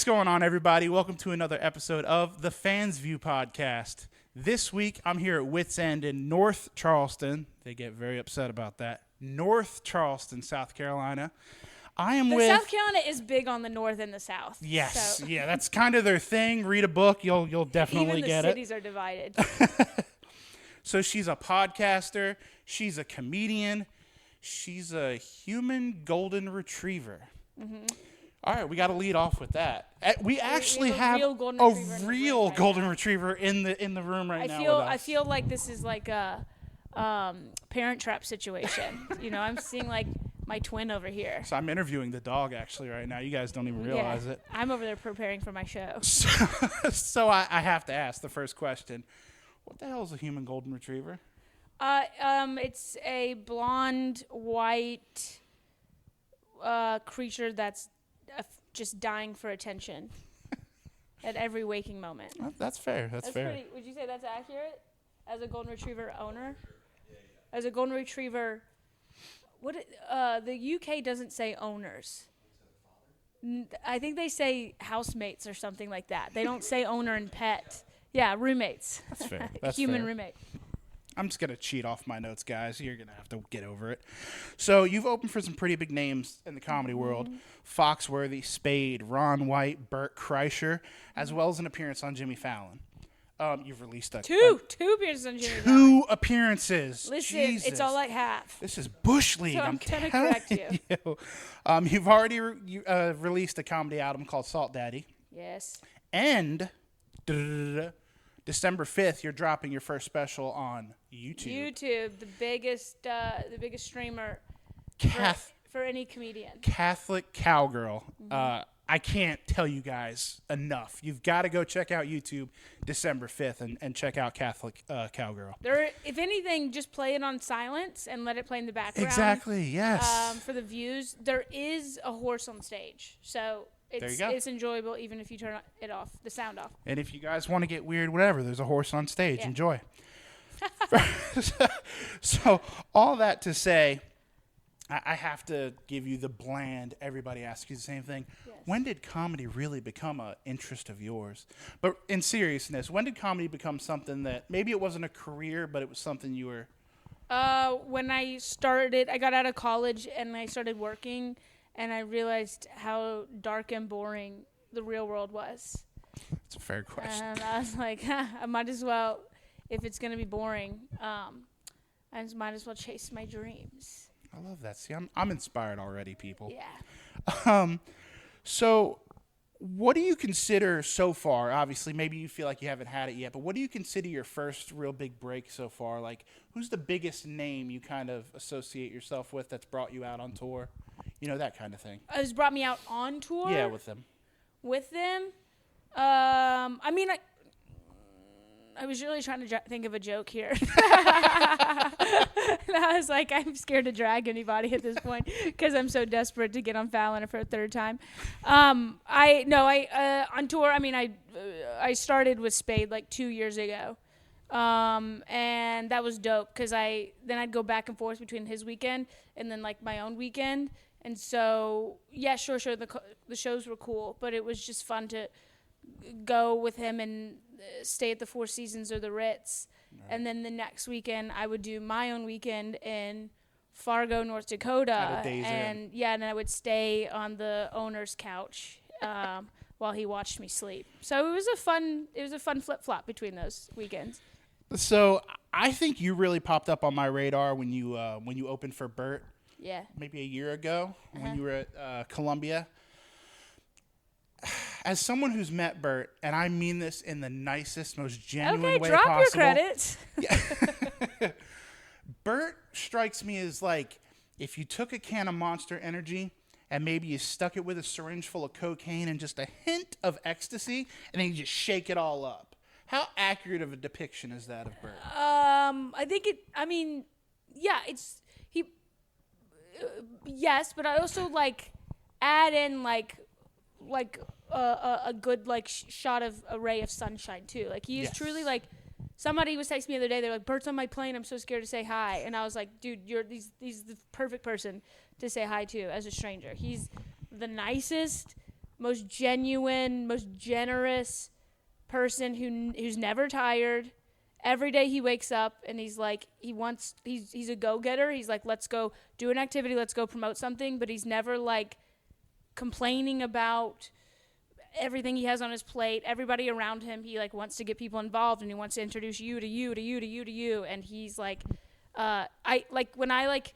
going on, everybody? Welcome to another episode of the Fans View podcast. This week, I'm here at Wits End in North Charleston. They get very upset about that. North Charleston, South Carolina. South Carolina is big on the North and the South. Yes, yeah, that's kind of their thing. Read a book, you'll definitely get it. Even the cities are divided. So she's a podcaster. She's a comedian. She's a human golden retriever. Mm-hmm. All right, we got to lead off with that. We actually have a real golden retriever in the room right now. I feel like this is like a Parent Trap situation. You know, I'm seeing like my twin over here. So I'm interviewing the dog actually right now. You guys don't even realize it. I'm over there preparing for my show. So I have to ask the first question. What the hell is a human golden retriever? It's a blonde, white creature that's just dying for attention at every waking moment. That's fair. That's fair. Would you say that's accurate? As a golden retriever owner? As a golden retriever, the UK doesn't say owners. I think they say housemates or something like that. They don't say owner and pet. Yeah, roommates. That's fair. That's Human fair. roommate. I'm just going to cheat off my notes, guys. You're going to have to get over it. So you've opened for some pretty big names in the comedy world. Foxworthy, Spade, Ron White, Bert, Kreischer, as well as an appearance on Jimmy Fallon. You've released two appearances on Jimmy Fallon. Two appearances. Listen, Jesus. it's all like half. This is Bush League. So I'm going to correct you. You've already released a comedy album called Salt Daddy. Yes. And December 5th, you're dropping your first special on YouTube. YouTube, the biggest streamer for any comedian. Catholic Cowgirl. I can't tell you guys enough. You've got to go check out YouTube December 5th and check out Catholic Cowgirl. If anything, just play it on silence and let it play in the background. Exactly, yes. For the views. There is a horse on stage, so it's enjoyable even if you turn it off, the sound off. And if you guys want to get weird, whatever, there's a horse on stage. Yeah. Enjoy. So all that to say, I have to give you the bland, everybody asks you the same thing. Yes. When did comedy really become an interest of yours? But in seriousness, when did comedy become something that maybe it wasn't a career, but it was something you were... When I got out of college and I started working, and I realized how dark and boring the real world was. That's a fair question. And I was like, I might as well, if it's going to be boring, I might as well chase my dreams. I love that. See, I'm inspired already, people. Yeah. So what do you consider so far? Obviously, maybe you feel like you haven't had it yet, but what do you consider your first real big break so far? Like, who's the biggest name you kind of associate yourself with that's brought you out on tour? You know, that kind of thing. Has brought me out on tour? Yeah, with them. With them? I was really trying to think of a joke here. And I was like, I'm scared to drag anybody at this point because I'm so desperate to get on Fallon for a third time. On tour, I started with Spade like 2 years ago. And that was dope because then I'd go back and forth between his weekend and then like my own weekend. And so, yeah, sure, the shows were cool, but it was just fun to go with him and stay at the Four Seasons or the Ritz. Right. And then the next weekend, I would do my own weekend in Fargo, North Dakota. And I would stay on the owner's couch while he watched me sleep. So it was a fun flip-flop between those weekends. So I think you really popped up on my radar when you opened for Bert. Yeah. Maybe a year ago when you were at Columbia. As someone who's met Bert, and I mean this in the nicest, most genuine way possible. Okay, drop your credits. Yeah. Bert strikes me as like if you took a can of Monster Energy and maybe you stuck it with a syringe full of cocaine and just a hint of ecstasy, and then you just shake it all up. How accurate of a depiction is that of Bert? Yes, but I also like add in like a good like shot of a ray of sunshine too. Like he is truly like. Somebody was texting me the other day. They're like, "Bert's on my plane. I'm so scared to say hi." And I was like, "Dude, he's the perfect person to say hi to as a stranger. He's the nicest, most genuine, most generous person who's never tired. Every day he wakes up and he's like, he's a go-getter. He's like, let's go do an activity, let's go promote something, but he's never like complaining about everything he has on his plate. Everybody around him, he like wants to get people involved, and he wants to introduce you to you to you to you to you. And he's like, I like when I like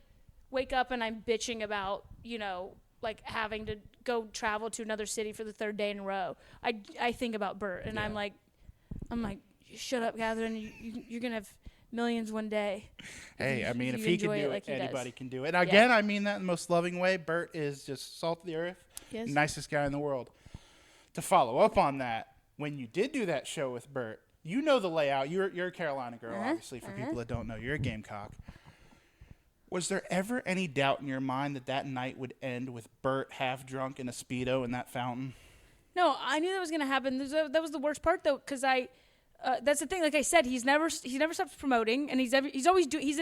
wake up and I'm bitching about, you know, like having to go travel to another city for the third day in a row. I think about Bert, and I'm like, shut up, Catherine. You're gonna have millions one day. Hey, I mean, if he can do it, anybody can do it. And Yeah. again, I mean that in the most loving way. Bert is just salt of the earth, Yes. nicest guy in the world. To follow up on that, when you did do that show with Bert, you know the layout. You're a Carolina girl, obviously. For people that don't know, you're a Gamecock. Was there ever any doubt in your mind that that night would end with Bert half drunk in a Speedo in that fountain? No, I knew that was gonna happen. That was the worst part, though, because that's the thing. Like I said, he's never stops promoting, and he's an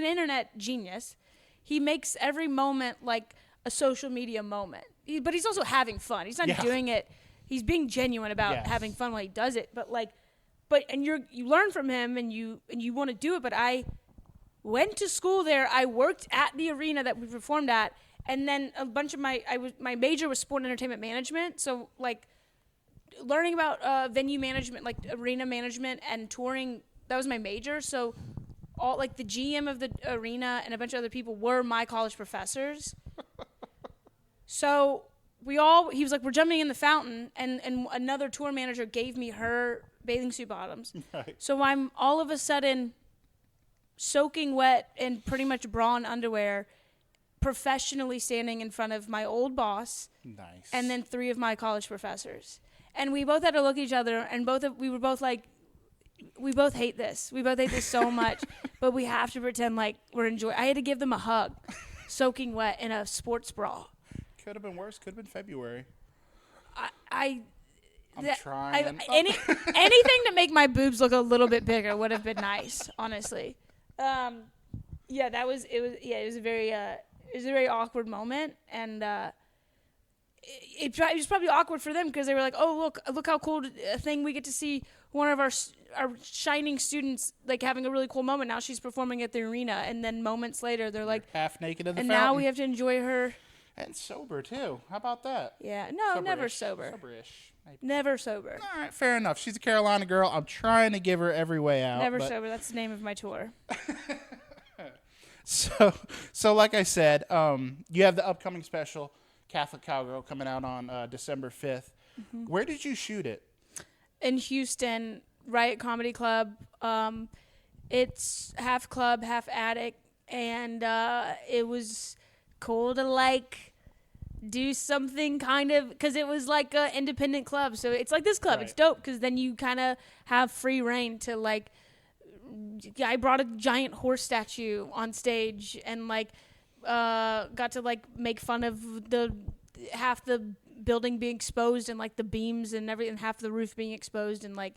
internet genius. He makes every moment like a social media moment. But he's also having fun. He's not doing it. He's being genuine about having fun while he does it. But you learn from him, and you want to do it. But I went to school there. I worked at the arena that we performed at, and then a bunch of my major was sport and entertainment management. So like learning about venue management, like arena management and touring, that was my major. So all like the GM of the arena and a bunch of other people were my college professors. So he was like, we're jumping in the fountain, and another tour manager gave me her bathing suit bottoms. Right. So I'm all of a sudden soaking wet in pretty much bra and underwear, professionally standing in front of my old boss. Nice. And then 3 of my college professors. And we both had to look at each other, and we were both like, we both hate this. We both hate this so much, but we have to pretend like we're enjoying. I had to give them a hug, soaking wet in a sports bra. Could have been worse. Could have been February. I'm trying. Anything to make my boobs look a little bit bigger would have been nice, honestly. It was a very awkward moment, and it was probably awkward for them because they were like, oh, look how cool a thing we get to see one of our shining students like having a really cool moment. Now she's performing at the arena, and then moments later they're like half naked in the and fountain. now we have to enjoy her. And sober too. How about that? Yeah, no, Sober-ish. never sober. Soberish. Maybe. Never sober. All right, fair enough. She's a Carolina girl. I'm trying to give her every way out. Never sober. That's the name of my tour. So like I said, you have the upcoming special, Catholic Cowgirl, coming out on December 5th. Mm-hmm. Where did you shoot it? In Houston, Riot Comedy Club. It's half club, half attic, and it was cool to like do something kind of, because it was like an independent club. So it's like this club. Right. It's dope because then you kind of have free reign to like, I brought a giant horse statue on stage and like got to like make fun of half the building being exposed and like the beams and everything, half the roof being exposed, and like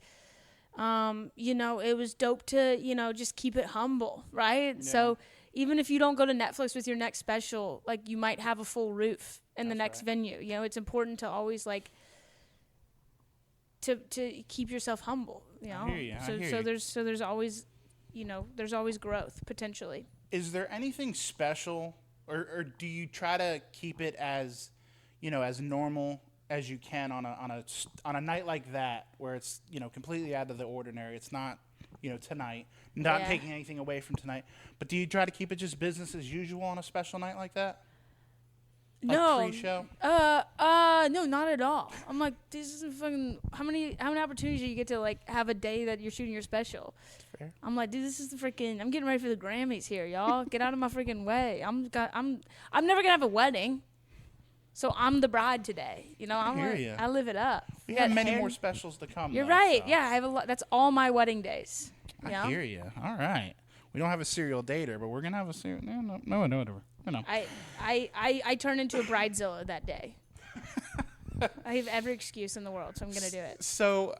it was dope to just keep it humble, right? Yeah. So even if you don't go to Netflix with your next special, like you might have a full roof in the next venue. It's important to always like to keep yourself humble. I hear you. There's always there's always growth potentially. Is there anything special, or do you try to keep it as as normal as you can on a night like that where it's completely out of the ordinary? It's not tonight. Not taking anything away from tonight, but do you try to keep it just business as usual on a special night like that? Like no. Pre-show? No, not at all. I'm like, this isn't fucking. How many opportunities do you get to like have a day that you're shooting your special? Fair. I'm like, dude, this is the freaking. I'm getting ready for the Grammys here, y'all. Get out of my freaking way. I'm never gonna have a wedding, so I'm the bride today. I live it up. We have many more specials to come. You're right. So. Yeah, I have a lot. That's all my wedding days. I hear you. All right. We don't have a serial dater, but we're gonna have a serial. No, whatever. I turn into a bridezilla that day. I have every excuse in the world, so I'm gonna do it. So,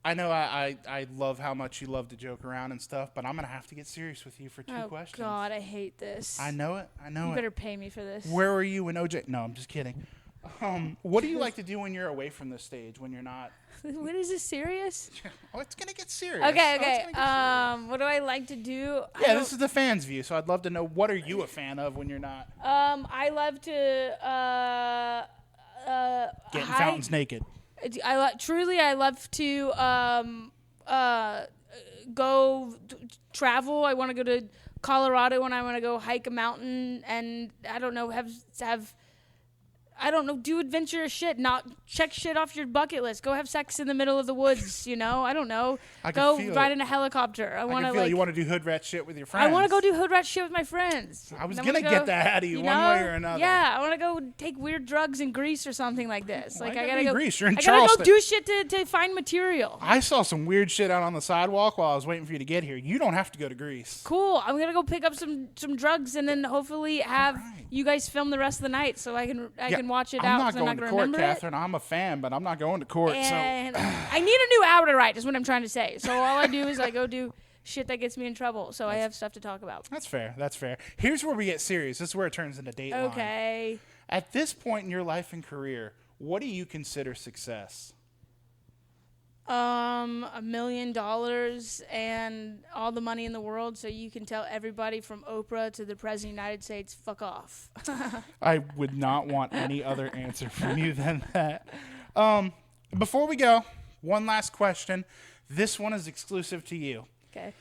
I know I love how much you love to joke around and stuff, but I'm gonna have to get serious with you for 2 questions. Oh God, I hate this. I know it. You better pay me for this. Where were you when OJ? No, I'm just kidding. What do you like to do when you're away from the stage, when you're not? What is this, serious? Oh, it's going to get serious. Okay. Oh, it's gonna get serious. What do I like to do? Yeah, this is the fans' view, so I'd love to know, what are you a fan of when you're not? I love to Getting fountains naked. I love to go travel. I want to go to Colorado when I want to go hike a mountain, and I don't know, do adventurous shit. Not check shit off your bucket list. Go have sex in the middle of the woods. I don't know. Go ride in a helicopter. I want to you want to do hood rat shit with your friends. I want to go do hood rat shit with my friends. I was gonna get that out of you one way or another. Yeah, I want to go take weird drugs in Greece or something like this. Well, like I gotta go. Greece. You're in I Charleston. gotta go do shit to find material. I saw some weird shit out on the sidewalk while I was waiting for you to get here. You don't have to go to Greece. Cool. I'm gonna go pick up some drugs and then hopefully have you guys film the rest of the night so I can watch it out. I'm not going to court, Catherine. I'm a fan, but I'm not going to court. And I need a new hour to write, is what I'm trying to say. So all I do is I go do shit that gets me in trouble. So I have stuff to talk about. That's fair. Here's where we get serious. This is where it turns into Dateline. Okay. At this point in your life and career, what do you consider success? $1 million and all the money in the world, so you can tell everybody from Oprah to the President of the United States, fuck off. I would not want any other answer from you than that. Before we go, one last question. This one is exclusive to you. Okay.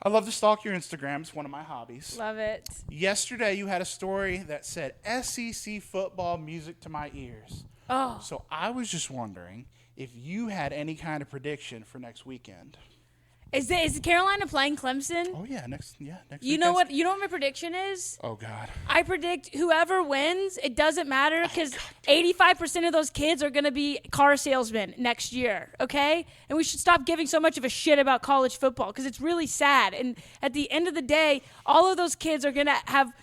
I love to stalk your Instagram. It's one of my hobbies. Love it. Yesterday, you had a story that said SEC football, music to my ears. Oh. So I was just wondering if you had any kind of prediction for next weekend. Is Carolina playing Clemson? Oh yeah, next week. You know what my prediction is? Oh God. I predict whoever wins, it doesn't matter because 85% of those kids are going to be car salesmen next year, okay? And we should stop giving so much of a shit about college football because it's really sad. And at the end of the day, all of those kids are going to have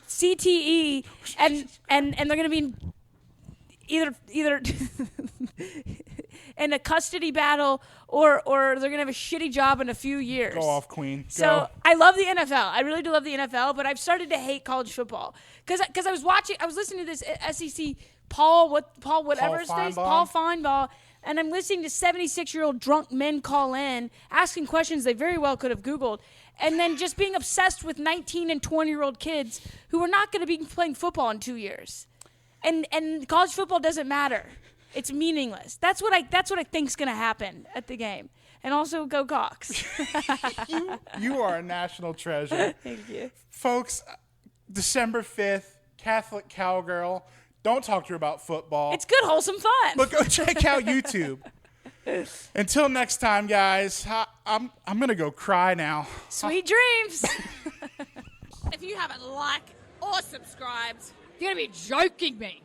CTE and they're going to be either in a custody battle or they're going to have a shitty job in a few years. Go off, Queen. So I love the NFL. I really do love the NFL, but I've started to hate college football because I was listening to this SEC Paul Feinbaum, and I'm listening to 76-year-old drunk men call in asking questions they very well could have Googled, and then just being obsessed with 19 and 20-year-old kids who are not going to be playing football in 2 years. And college football doesn't matter. It's meaningless. That's what I think's gonna happen at the game. And also go Cox. You are a national treasure. Thank you. Folks, December 5th, Catholic Cowgirl. Don't talk to her about football. It's good, wholesome fun. But go check out YouTube. Until next time, guys, I'm gonna go cry now. Sweet dreams. If you haven't liked or subscribed, you're gonna be joking me.